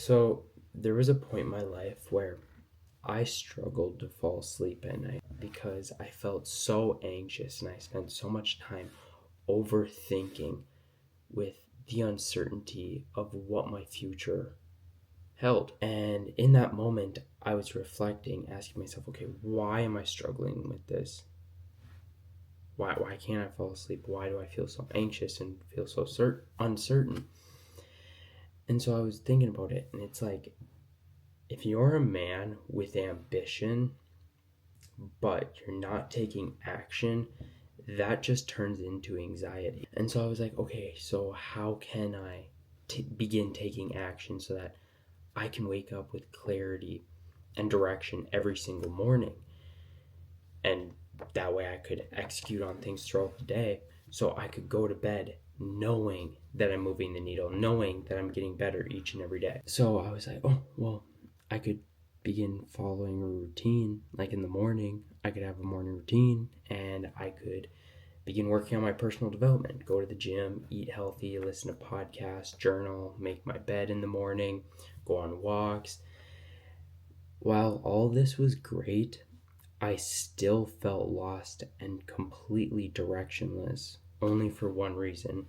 So there was a point in my life where I struggled to fall asleep at night because I felt so anxious and I spent so much time overthinking with the uncertainty of what my future held. And in that moment, I was reflecting, asking myself, okay, why am I struggling with this? Why can't I fall asleep? Why do I feel so anxious and feel so uncertain? And so I was thinking about it, and it's like, if you're a man with ambition, but you're not taking action, that just turns into anxiety. And so I was like, okay, so how can I begin taking action so that I can wake up with clarity and direction every single morning? And that way I could execute on things throughout the day so I could go to bed knowing that I'm moving the needle, knowing that I'm getting better each and every day. So I was like, oh, well, I could begin following a routine. Like in the morning, I could have a morning routine and I could begin working on my personal development, go to the gym, eat healthy, listen to podcasts, journal, make my bed in the morning, go on walks. While all this was great, I still felt lost and completely directionless, only for one reason,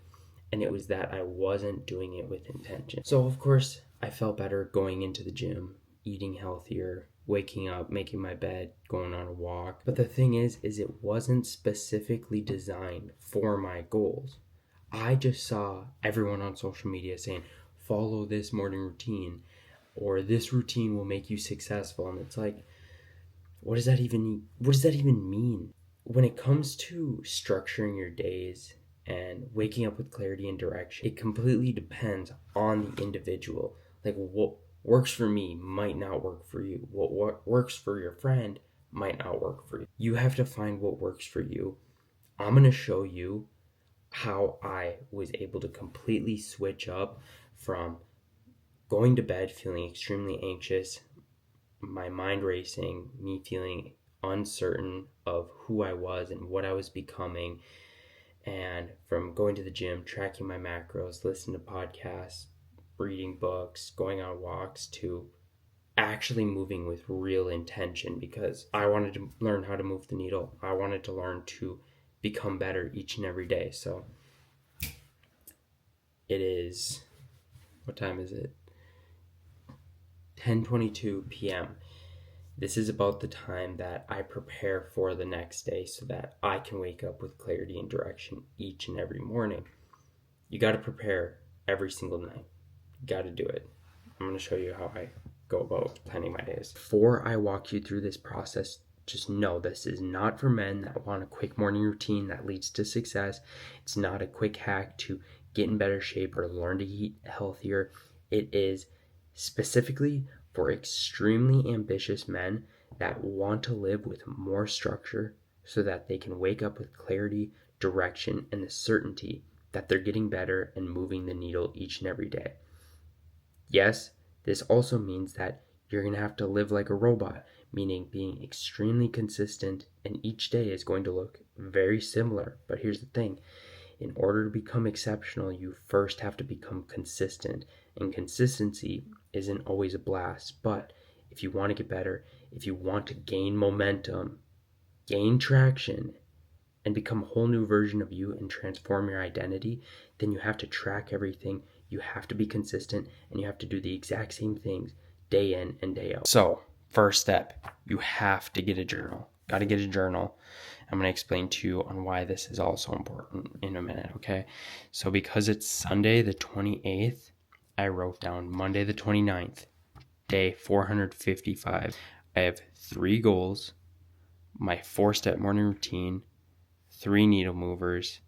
and it was that I wasn't doing it with intention. So, of course, I felt better going into the gym, eating healthier, waking up, making my bed, going on a walk. But the thing is it wasn't specifically designed for my goals. I just saw everyone on social media saying, follow this morning routine, or this routine will make you successful. And it's like, what does that even mean? When it comes to structuring your days and waking up with clarity and direction, it completely depends on the individual. Like, what works for me might not work for you. What works for your friend might not work for you. You have to find what works for you. I'm going to show you how I was able to completely switch up from going to bed feeling extremely anxious, my mind racing, me feeling uncertain of who I was and what I was becoming, and from going to the gym, tracking my macros, listening to podcasts, reading books, going on walks, to actually moving with real intention, because I wanted to learn how to move the needle. I wanted to learn to become better each and every day. So it is, what time is it? 10:22 p.m. This is about the time that I prepare for the next day so that I can wake up with clarity and direction each and every morning. You got to prepare every single night. You got to do it. I'm going to show you how I go about planning my days. Before I walk you through this process, just know this is not for men that want a quick morning routine that leads to success. It's not a quick hack to get in better shape or learn to eat healthier. It is specifically for extremely ambitious men that want to live with more structure so that they can wake up with clarity, direction, and the certainty that they're getting better and moving the needle each and every day. Yes, this also means that you're going to have to live like a robot, meaning being extremely consistent, and each day is going to look very similar. But here's the thing. In order to become exceptional, you first have to become consistent. And consistency isn't always a blast. But if you want to get better, if you want to gain momentum, gain traction, and become a whole new version of you and transform your identity, then you have to track everything. You have to be consistent, and you have to do the exact same things day in and day out. So, first step, you have to get a journal. Got to get a journal. I'm going to explain to you on why this is also important in a minute, okay? So because it's Sunday the 28th, I wrote down Monday the 29th, day 455. I have 3 goals, my 4-step morning routine, 3 needle movers,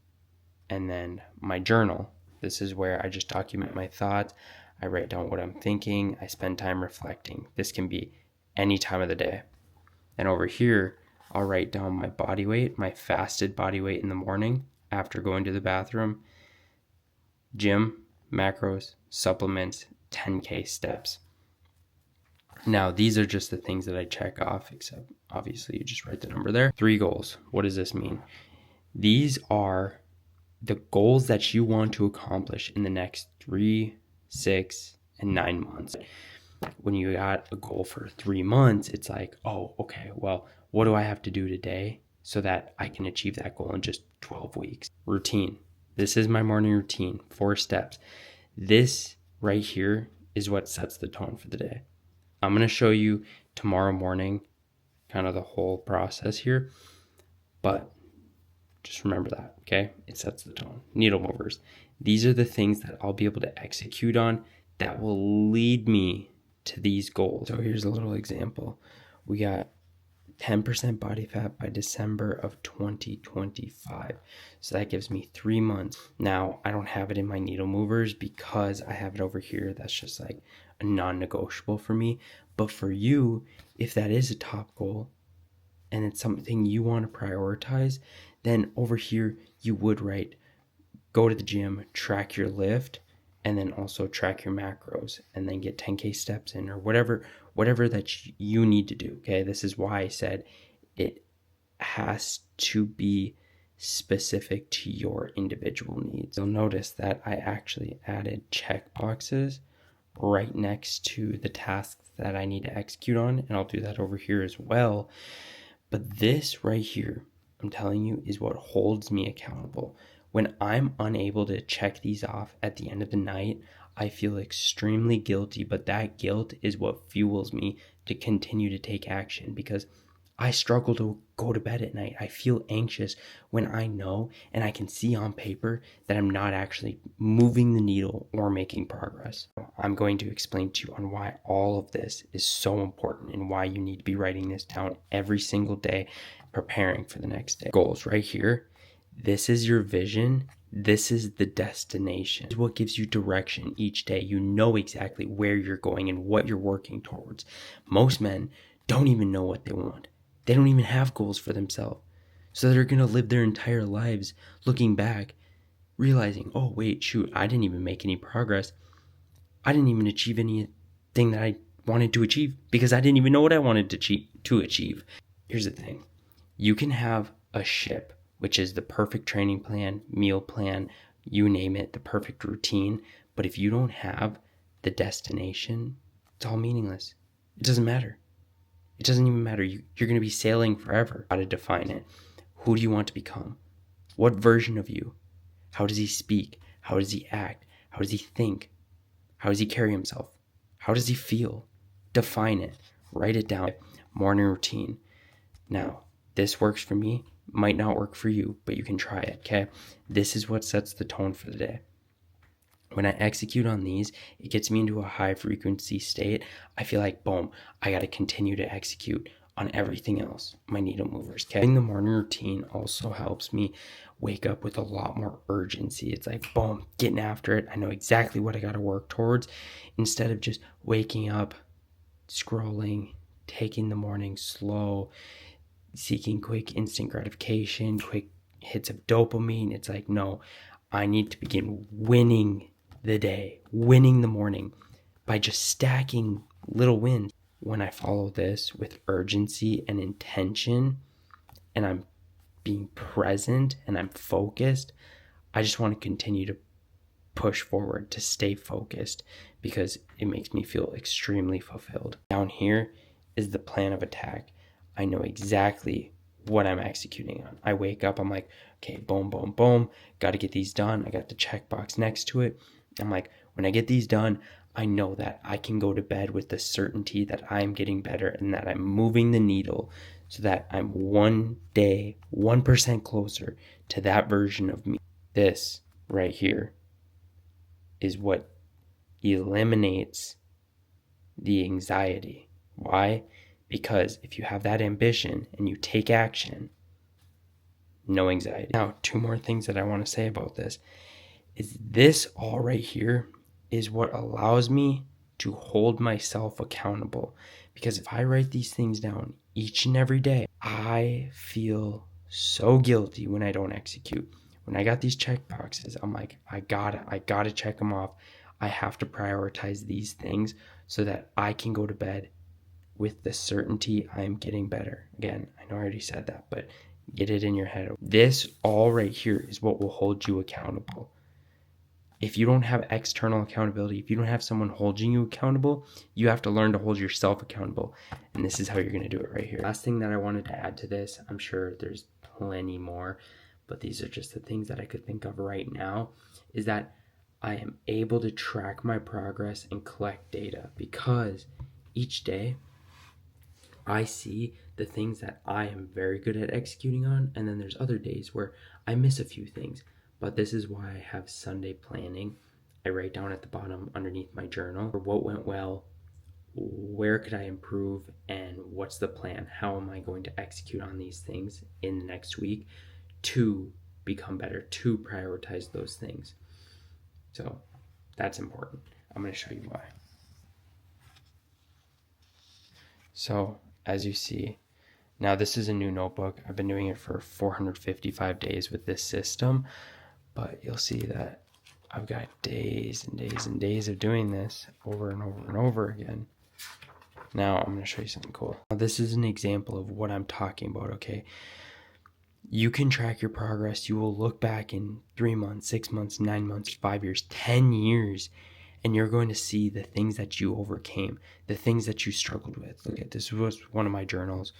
and then my journal. This is where I just document my thoughts. I write down what I'm thinking. I spend time reflecting. This can be any time of the day. And over here, I'll write down my body weight, my fasted body weight in the morning after going to the bathroom, gym, macros, supplements, 10K steps. Now, these are just the things that I check off, except obviously you just write the number there. 3 goals. What does this mean? These are the goals that you want to accomplish in the next 3, 6, and 9 months. When you got a goal for 3 months, it's like, oh, okay, well, what do I have to do today so that I can achieve that goal in just 12 weeks? Routine. This is my morning routine, 4 steps. This right here is what sets the tone for the day. I'm going to show you tomorrow morning kind of the whole process here, but just remember that, okay? It sets the tone. Needle movers. These are the things that I'll be able to execute on that will lead me to these goals. So here's a little example. We got 10% body fat by December of 2025. So that gives me 3 months. Now, I don't have it in my needle movers because I have it over here. That's just like a non-negotiable for me. But for you, if that is a top goal and it's something you want to prioritize, then over here you would write, go to the gym, track your lift, and then also track your macros, and then get 10K steps in, or whatever that you need to do. Okay, this is why I said it has to be specific to your individual needs. You'll notice that I actually added check boxes right next to the tasks that I need to execute on, and I'll do that over here as well. But this right here, I'm telling you, is what holds me accountable. When I'm unable to check these off at the end of the night, I feel extremely guilty, but that guilt is what fuels me to continue to take action, because I struggle to go to bed at night. I feel anxious when I know and I can see on paper that I'm not actually moving the needle or making progress. I'm going to explain to you on why all of this is so important and why you need to be writing this down every single day, preparing for the next day. Goals right here. This is your vision. This is the destination. This is what gives you direction each day. You know exactly where you're going and what you're working towards. Most men don't even know what they want. They don't even have goals for themselves. So they're going to live their entire lives looking back, realizing, oh, wait, shoot, I didn't even make any progress. I didn't even achieve anything that I wanted to achieve because I didn't even know what I wanted to achieve. Here's the thing. You can have a ship, which is the perfect training plan, meal plan, you name it, the perfect routine. But if you don't have the destination, it's all meaningless. It doesn't matter. It doesn't even matter. You're going to be sailing forever. How to define it. Who do you want to become? What version of you? How does he speak? How does he act? How does he think? How does he carry himself? How does he feel? Define it. Write it down. Morning routine. Now, this works for me. Might not work for you, but you can try it, okay? This is what sets the tone for the day. When I execute on these, it gets me into a high frequency state. I feel like, boom, I got to continue to execute on everything else, my needle movers, okay? The morning routine also helps me wake up with a lot more urgency. It's like, boom, getting after it. I know exactly what I got to work towards, instead of just waking up, scrolling, taking the morning slow, seeking quick instant gratification, quick hits of dopamine. It's like, no, I need to begin winning the day, winning the morning by just stacking little wins. When I follow this with urgency and intention, and I'm being present and I'm focused, I just want to continue to push forward, to stay focused, because it makes me feel extremely fulfilled. Down here is the plan of attack. I know exactly what I'm executing on. I wake up, I'm like, okay, boom, boom, boom, got to get these done. I got the checkbox next to it. I'm like, when I get these done, I know that I can go to bed with the certainty that I'm getting better and that I'm moving the needle, so that I'm one day, 1% closer to that version of me. This right here is what eliminates the anxiety. Why? Because if you have that ambition and you take action, no anxiety. Now, 2 more things that I want to say about this is this all right here is what allows me to hold myself accountable. Because if I write these things down each and every day, I feel so guilty when I don't execute. When I got these check boxes, I'm like, I gotta check them off. I have to prioritize these things so that I can go to bed with the certainty I'm getting better. Again, I know I already said that, but get it in your head. This all right here is what will hold you accountable. If you don't have external accountability, if you don't have someone holding you accountable, you have to learn to hold yourself accountable. And this is how you're going to do it right here. Last thing that I wanted to add to this, I'm sure there's plenty more, but these are just the things that I could think of right now, is that I am able to track my progress and collect data, because each day I see the things that I am very good at executing on, and then there's other days where I miss a few things. But this is why I have Sunday planning. I write down at the bottom underneath my journal what went well, where could I improve, and what's the plan? How am I going to execute on these things in the next week to become better, to prioritize those things. So that's important. I'm going to show you why. So as you see, now this is a new notebook. I've been doing it for 455 days with this system, but you'll see that I've got days and days and days of doing this over and over and over again. Now I'm going to show you something cool. Now, this is an example of what I'm talking about, okay? You can track your progress. You will look back in 3 months, 6 months, 9 months, 5 years, 10 years, and you're going to see the things that you overcame, the things that you struggled with. Look at this was one of my journals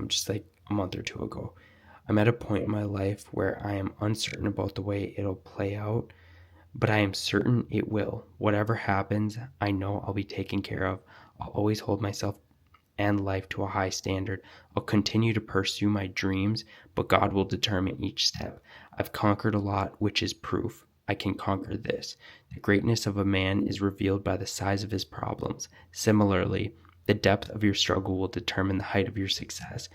just like a month or two ago. I'm at a point in my life where I am uncertain about the way it'll play out, but I am certain it will. Whatever happens, I know I'll be taken care of. I'll always hold myself and life to a high standard. I'll continue to pursue my dreams, but God will determine each step. I've conquered a lot, which is proof I can conquer this. The greatness of a man is revealed by the size of his problems. Similarly, the depth of your struggle will determine the height of your success.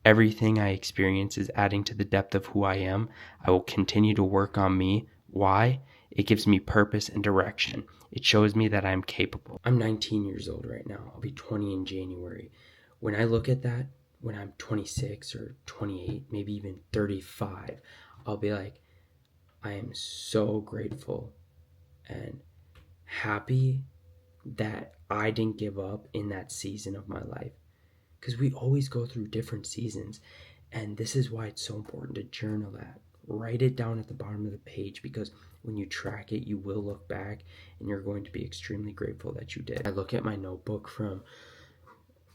Everything I experience is adding to the depth of who I am. I will continue to work on me. Why? It gives me purpose and direction. It shows me that I'm capable. I'm 19 years old right now. I'll be 20 in January. When I look at that, when I'm 26 or 28, maybe even 35, I'll be like, I am so grateful and happy that I didn't give up in that season of my life. Because we always go through different seasons. And this is why it's so important to journal that. Write it down at the bottom of the page, because when you track it, you will look back and you're going to be extremely grateful that you did. I look at my notebook from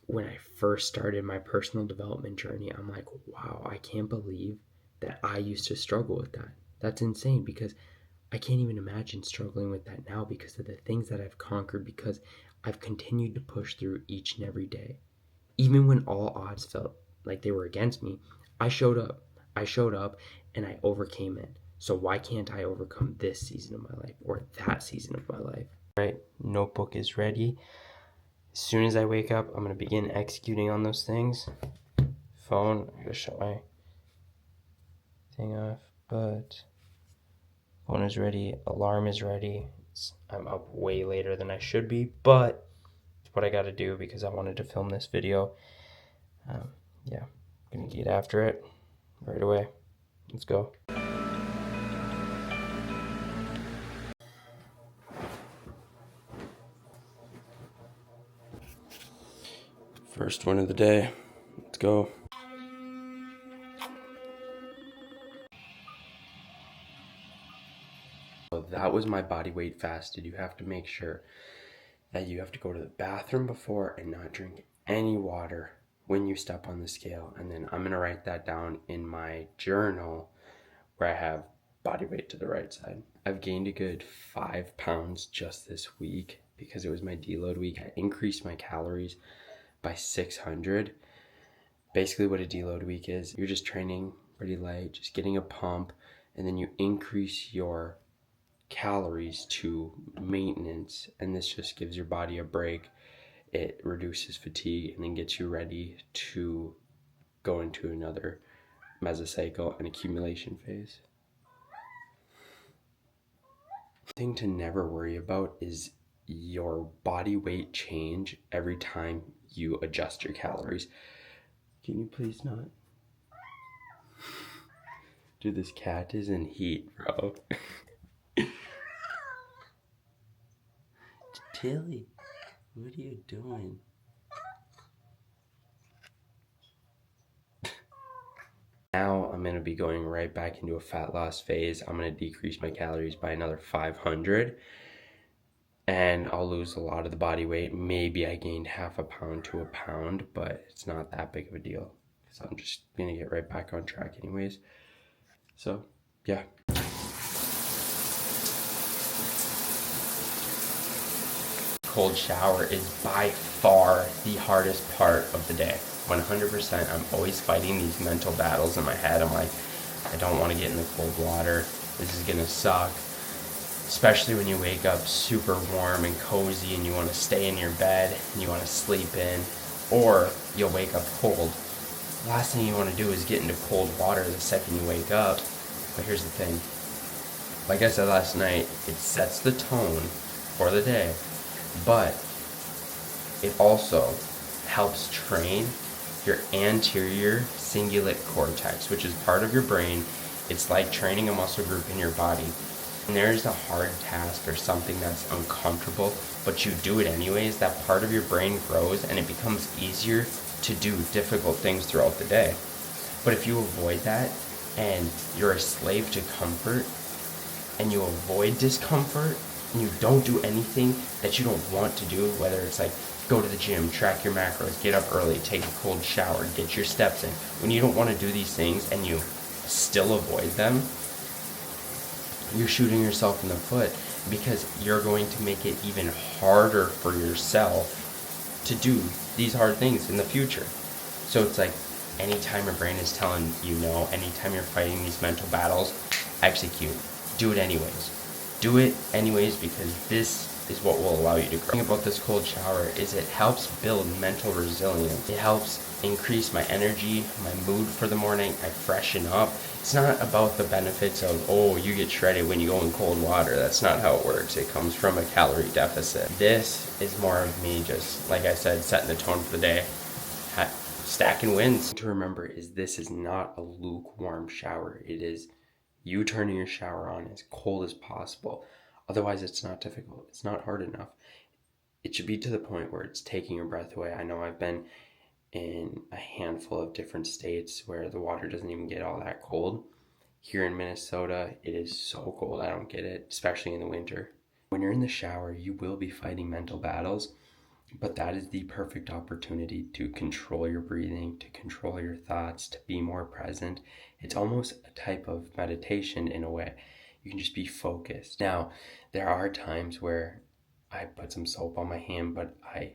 when I first started my personal development journey. I'm like, wow, I can't believe that I used to struggle with that. That's insane, because I can't even imagine struggling with that now because of the things that I've conquered, because I've continued to push through each and every day. Even when all odds felt like they were against me, I showed up. I showed up and I overcame it. So why can't I overcome this season of my life or that season of my life? Right, notebook is ready. As soon as I wake up, I'm going to begin executing on those things. Phone, I gotta shut my thing off, but phone is ready, alarm is ready. I'm up way later than I should be, but it's what I gotta do because I wanted to film this video. Yeah, I'm gonna get after it right away. Let's go. First one of the day. Let's go. So that was my body weight fasted. You have to make sure that you have to go to the bathroom before and not drink any water when you step on the scale. And then I'm gonna write that down in my journal where I have body weight to the right side. I've gained a good 5 pounds just this week because it was my deload week. I increased my calories by 600. Basically what a deload week is, you're just training pretty light, just getting a pump, and then you increase your calories to maintenance, and this just gives your body a break. It reduces fatigue and then gets you ready to go into another mesocycle and accumulation phase. The thing to never worry about is your body weight change every time you adjust your calories. Can you please not? Dude, this cat is in heat, bro. Tilly, what are you doing? Now I'm going to be going right back into a fat loss phase. I'm going to decrease my calories by another 500 and I'll lose a lot of the body weight. Maybe I gained half a pound to a pound, but it's not that big of a deal because I'm just going to get right back on track anyways. So, yeah. Cold shower is by far the hardest part of the day. 100%, I'm always fighting these mental battles in my head. I'm like, I don't want to get in the cold water. This is gonna suck. Especially when you wake up super warm and cozy and you want to stay in your bed and you want to sleep in, or you'll wake up cold. Last thing you want to do is get into cold water the second you wake up. But here's the thing. Like I said last night, it sets the tone for the day, but it also helps train your anterior cingulate cortex, which is part of your brain. It's like training a muscle group in your body. And there's a hard task or something that's uncomfortable, but you do it anyways, that part of your brain grows and it becomes easier to do difficult things throughout the day. But if you avoid that and you're a slave to comfort and you avoid discomfort and you don't do anything that you don't want to do, whether it's like go to the gym, track your macros, get up early, take a cold shower, get your steps in. When you don't want to do these things and you still avoid them, you're shooting yourself in the foot because you're going to make it even harder for yourself to do these hard things in the future. So it's like anytime your brain is telling you no, anytime you're fighting these mental battles, execute. Do it anyways. Do it anyways because this is what will allow you to grow. The thing about this cold shower is it helps build mental resilience. It helps increase my energy, my mood for the morning. I freshen up. It's not about the benefits of, oh, you get shredded when you go in cold water. That's not how it works. It comes from a calorie deficit. This is more of me just, like I said, setting the tone for the day, stacking wins. To remember is this is not a lukewarm shower. It is you turning your shower on as cold as possible. Otherwise, it's not difficult. It's not hard enough. It should be to the point where it's taking your breath away. I know I've been in a handful of different states where the water doesn't even get all that cold. Here in Minnesota, it is so cold. I don't get it, especially in the winter. When you're in the shower, you will be fighting mental battles, but that is the perfect opportunity to control your breathing, to control your thoughts, to be more present. It's almost a type of meditation in a way. You can just be focused. Now, there are times where I put some soap on my hand, but I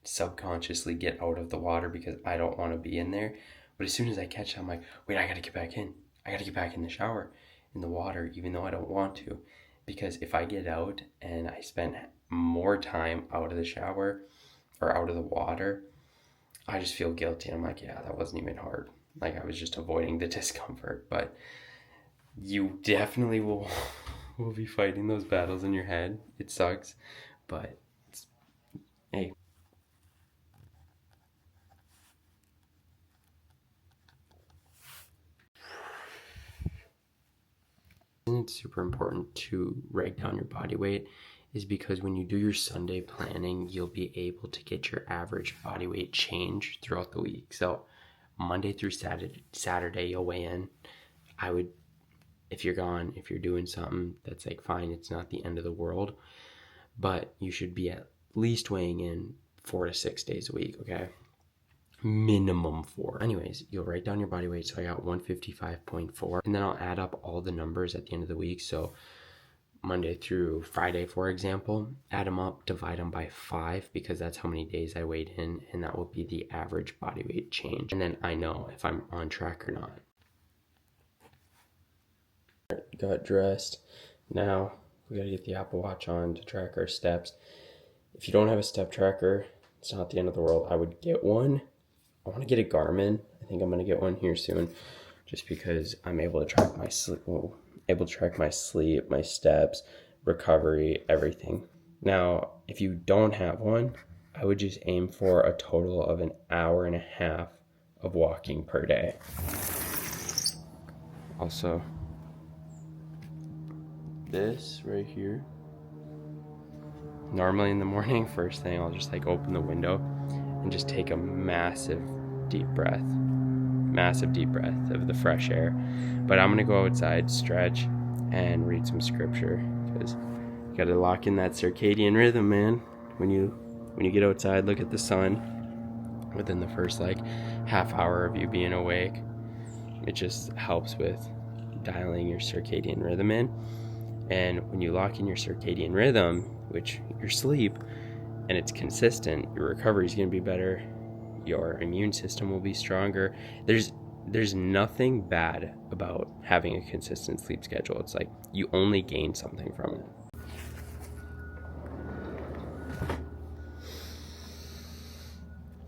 subconsciously get out of the water because I don't want to be in there. But as soon as I catch it, I'm like, wait, I gotta get back in. I gotta get back in the shower, in the water, even though I don't want to. Because if I get out and I spend more time out of the shower or out of the water, I just feel guilty. I'm like, yeah, that wasn't even hard. Like I was just avoiding the discomfort. But you definitely will be fighting those battles in your head. It sucks, but hey. It's super important to write down your body weight is because when you do your Sunday planning, you'll be able to get your average body weight change throughout the week. So Monday through Saturday you'll weigh in. I would, if you're gone, if you're doing something, that's like fine, it's not the end of the world, but you should be at least weighing in 4 to 6 days a week, okay? Minimum 4. Anyways, you'll write down your body weight. So I got 155.4, and then I'll add up all the numbers at the end of the week. So Monday through Friday, for example, add them up, divide them by 5 because that's how many days I weighed in, and that will be the average body weight change. And then I know if I'm on track or not. Got dressed. Now we gotta get the Apple Watch on to track our steps. If you don't have a step tracker, it's not the end of the world. I would get one. I want to get a Garmin. I think I'm gonna get one here soon, just because I'm able to track my sleep, my steps, recovery, everything. Now, if you don't have one, I would just aim for a total of an hour and a half of walking per day. Also, this right here, normally in the morning, first thing, I'll just like open the window and just take a massive deep breath. massive deep breath of the fresh air. But I'm going to go outside, stretch, and read some scripture, because you got to lock in that circadian rhythm, man. When you get outside, look at the sun. Within the first half hour of you being awake, it just helps with dialing your circadian rhythm in. And when you lock in your circadian rhythm, which your sleep, and it's consistent, your recovery is going to be better, your immune system will be stronger. There's nothing bad about having a consistent sleep schedule. It's like you only gain something from it.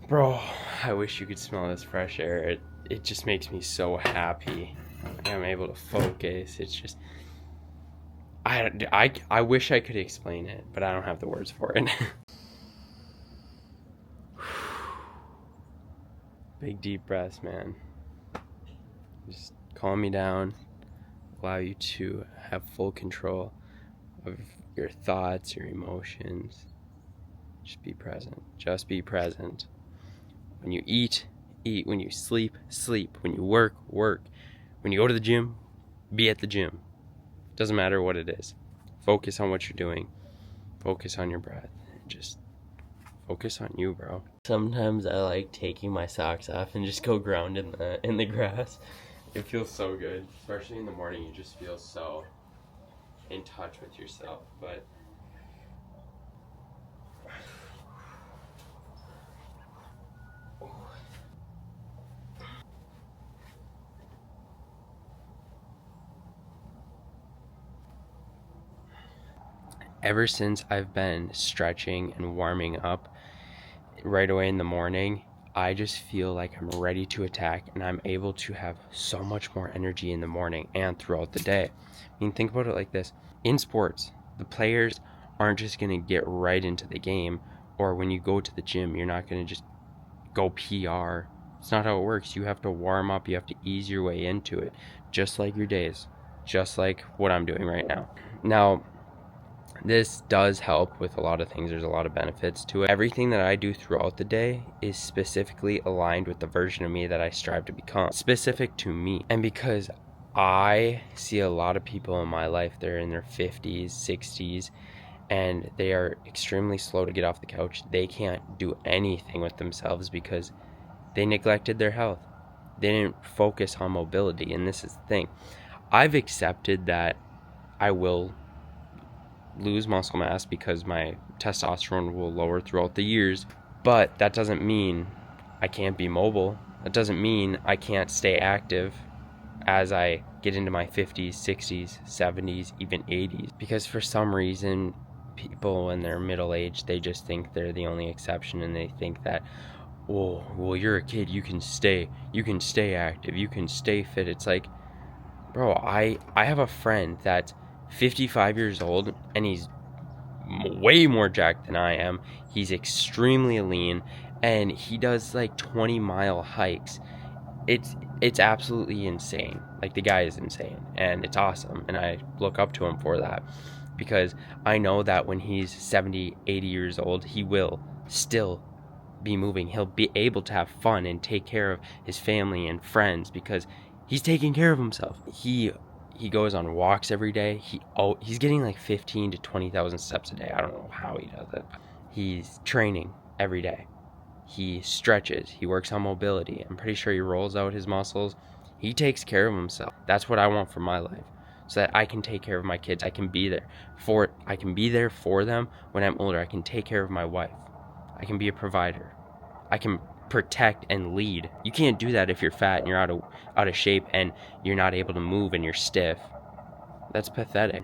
Bro, I wish you could smell this fresh air. It just makes me so happy. I'm able to focus. It's just, I wish I could explain it, but I don't have the words for it. Big deep breaths, man. Just calm me down, allow you to have full control of your thoughts, your emotions. Just be present. Just be present. When you eat, eat. When you sleep, sleep. When you work, work. When you go to the gym, be at the gym. Doesn't matter what it is. Focus on what you're doing. Focus on your breath. Just focus on you, bro. Sometimes I like taking my socks off and just go ground in the grass. It feels so good, especially in the morning. You just feel so in touch with yourself. But ever since I've been stretching and warming up right away in the morning, I just feel like I'm ready to attack, and I'm able to have so much more energy in the morning and throughout the day. I mean, think about it like this. In sports, the players aren't just going to get right into the game, or when you go to the gym, you're not going to just go PR. It's not how it works. You have to warm up. You have to ease your way into it, just like your days, just like what I'm doing right now. Now, this does help with a lot of things. There's a lot of benefits to it. Everything that I do throughout the day is specifically aligned with the version of me that I strive to become, specific to me. And because I see a lot of people in my life, they're in their 50s, 60s, and they are extremely slow to get off the couch. They can't do anything with themselves because they neglected their health. They didn't focus on mobility. And this is the thing. I've accepted that I will lose muscle mass because my testosterone will lower throughout the years, but that doesn't mean I can't be mobile. That doesn't mean I can't stay active as I get into my 50s, 60s, 70s, even 80s, because for some reason people in their middle age, they just think they're the only exception, and they think that, oh, well, you're a kid, you can stay active, you can stay fit. It's like, bro, I have a friend that's 55 years old, and he's way more jacked than I am. He's extremely lean, and he does 20-mile hikes. It's absolutely insane. Like, the guy is insane, and it's awesome, and I look up to him for that, because I know that when he's 70, 80 years old, he will still be moving. He'll be able to have fun and take care of his family and friends because he's taking care of himself. He goes on walks every day. He's getting 15 to 20,000 steps a day. I don't know how he does it. He's training every day. He stretches. He works on mobility. I'm pretty sure he rolls out his muscles. He takes care of himself. That's what I want for my life, so that I can take care of my kids. I can be there for them when I'm older. I can take care of my wife. I can be a provider. I can protect and lead. You can't do that if you're fat and you're out of shape and you're not able to move and you're stiff. That's pathetic.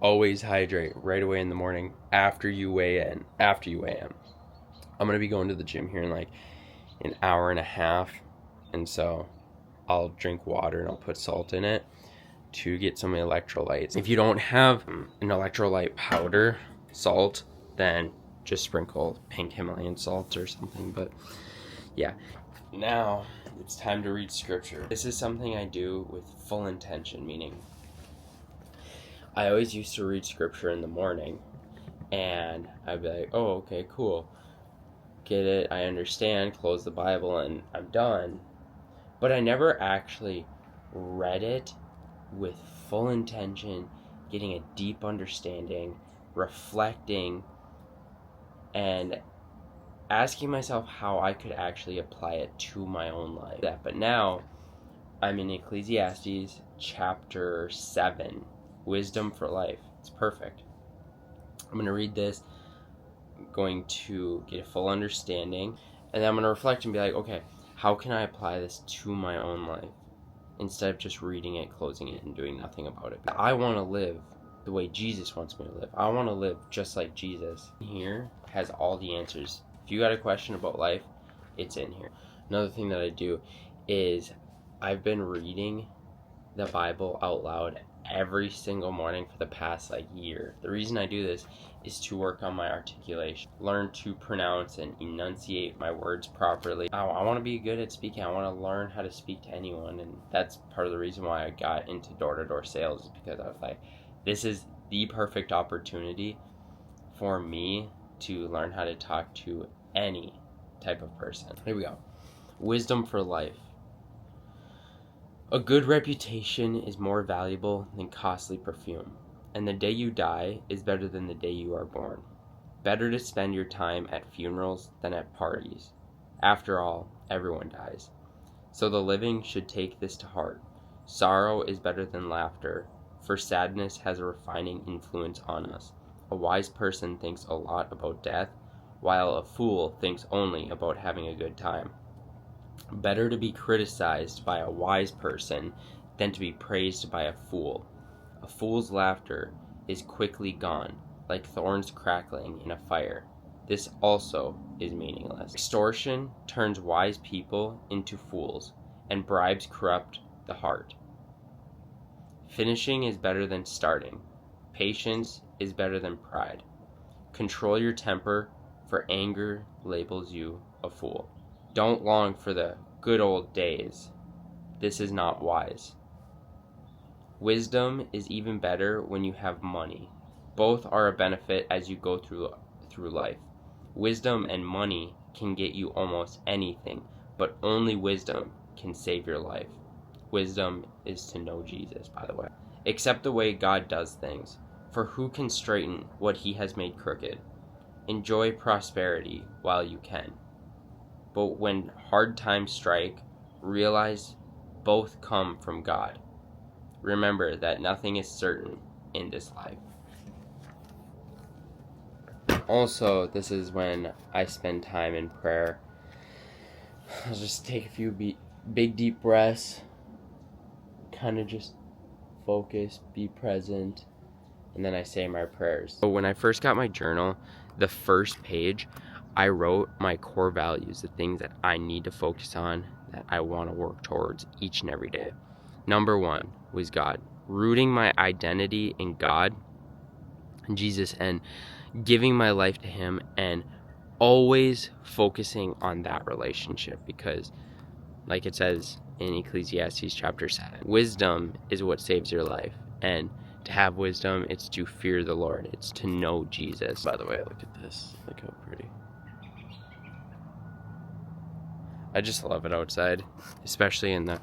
Always hydrate right away in the morning after you weigh in. I'm going to be going to the gym here in an hour and a half, and so I'll drink water and I'll put salt in it to get some electrolytes. If you don't have an electrolyte powder salt, then just sprinkle pink Himalayan salt or something. But yeah, now it's time to read scripture. This is something I do with full intention, meaning I always used to read scripture in the morning, and I'd be like, oh, okay, cool, get it, I understand, close the Bible, and I'm done. but I never actually read it with full intention, getting a deep understanding, reflecting, and asking myself how I could actually apply it to my own life. But now I'm in Ecclesiastes chapter 7, Wisdom for Life. It's perfect. I'm going to read this, I'm going to get a full understanding, and then I'm going to reflect and be like, okay, how can I apply this to my own life instead of just reading it, closing it, and doing nothing about it? I want to live the way Jesus wants me to live. I want to live just like Jesus. Here has all the answers. If you got a question about life, it's in here. Another thing that I do is I've been reading the Bible out loud every single morning for the past year. The reason I do this is to work on my articulation, learn to pronounce and enunciate my words properly. I want to be good at speaking. I want to learn how to speak to anyone, and that's part of the reason why I got into door-to-door sales, is because I was like, this is the perfect opportunity for me to learn how to talk to any type of person. Here we go. Wisdom for life. A good reputation is more valuable than costly perfume, and the day you die is better than the day you are born. Better to spend your time at funerals than at parties. After all, everyone dies. So the living should take this to heart. Sorrow is better than laughter, for sadness has a refining influence on us. A wise person thinks a lot about death, while a fool thinks only about having a good time. Better to be criticized by a wise person than to be praised by a fool. A fool's laughter is quickly gone, like thorns crackling in a fire. This also is meaningless. Extortion turns wise people into fools, and bribes corrupt the heart. Finishing is better than starting. Patience is better than pride. Control your temper, for anger labels you a fool. Don't long for the good old days. This is not wise. Wisdom is even better when you have money. Both are a benefit as you go through life. Wisdom and money can get you almost anything, but only wisdom can save your life. Wisdom is to know Jesus, by the way. Accept the way God does things, for who can straighten what he has made crooked? Enjoy prosperity while you can. But when hard times strike, realize both come from God. Remember that nothing is certain in this life. Also, this is when I spend time in prayer. I'll just take a few big deep breaths, kind of just focus, be present, and then I say my prayers. So when I first got my journal, the first page, I wrote my core values, the things that I need to focus on, that I want to work towards each and every day. Number 1 was God. Rooting my identity in God, Jesus, and giving my life to him, and always focusing on that relationship, because like it says in Ecclesiastes chapter 7, wisdom is what saves your life. And to have wisdom, it's to fear the Lord. It's to know Jesus. By the way, look at this. Look how pretty. I just love it outside, especially in the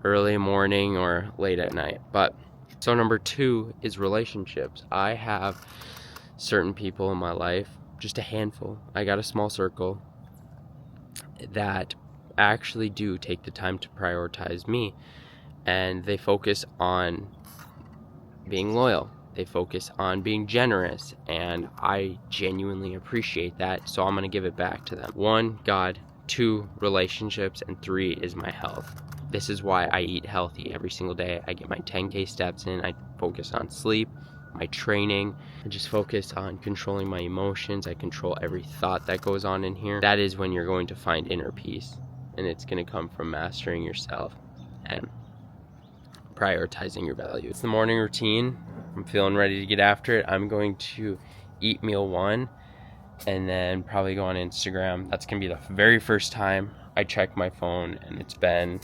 early morning or late at night. But so number 2 is relationships. I have certain people in my life, just a handful. I got a small circle that actually do take the time to prioritize me, and they focus on being loyal. They focus on being generous, and I genuinely appreciate that, so I'm going to give it back to them. 1, God. 2, relationships, and 3 is my health. This is why I eat healthy every single day. I get my 10K steps in. I focus on sleep, my training. I just focus on controlling my emotions. I control every thought that goes on in here. That is when you're going to find inner peace, and it's going to come from mastering yourself and prioritizing your values. It's the morning routine. I'm feeling ready to get after it. I'm going to eat meal 1 and then probably go on Instagram. That's going to be the very first time I check my phone, and it's been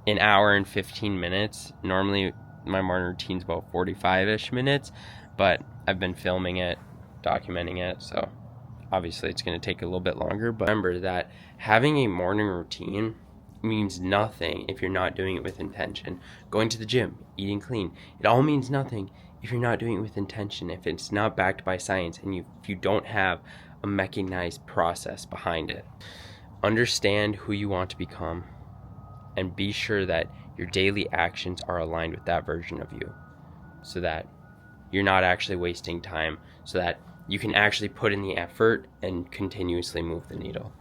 an hour and 15 minutes. Normally my morning routine's about 45-ish minutes, but I've been filming it, documenting it, so obviously it's going to take a little bit longer. But remember that having a morning routine means nothing if you're not doing it with intention. Going to the gym, eating clean, it all means nothing if you're not doing it with intention, if it's not backed by science, and if you don't have a mechanized process behind it. Understand who you want to become and be sure that your daily actions are aligned with that version of you, so that you're not actually wasting time, so that you can actually put in the effort and continuously move the needle.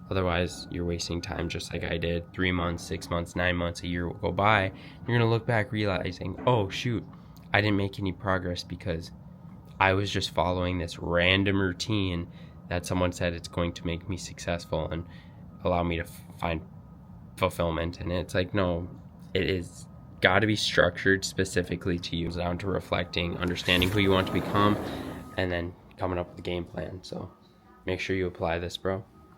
Otherwise, you're wasting time just like I did. 3 months, 6 months, 9 months, a year will go by. You're going to look back realizing, oh, shoot, I didn't make any progress because I was just following this random routine that someone said it's going to make me successful and allow me to find fulfillment. And it's like, no, it is got to be structured specifically to you, down to reflecting, understanding who you want to become, and then coming up with a game plan. So make sure you apply this, bro.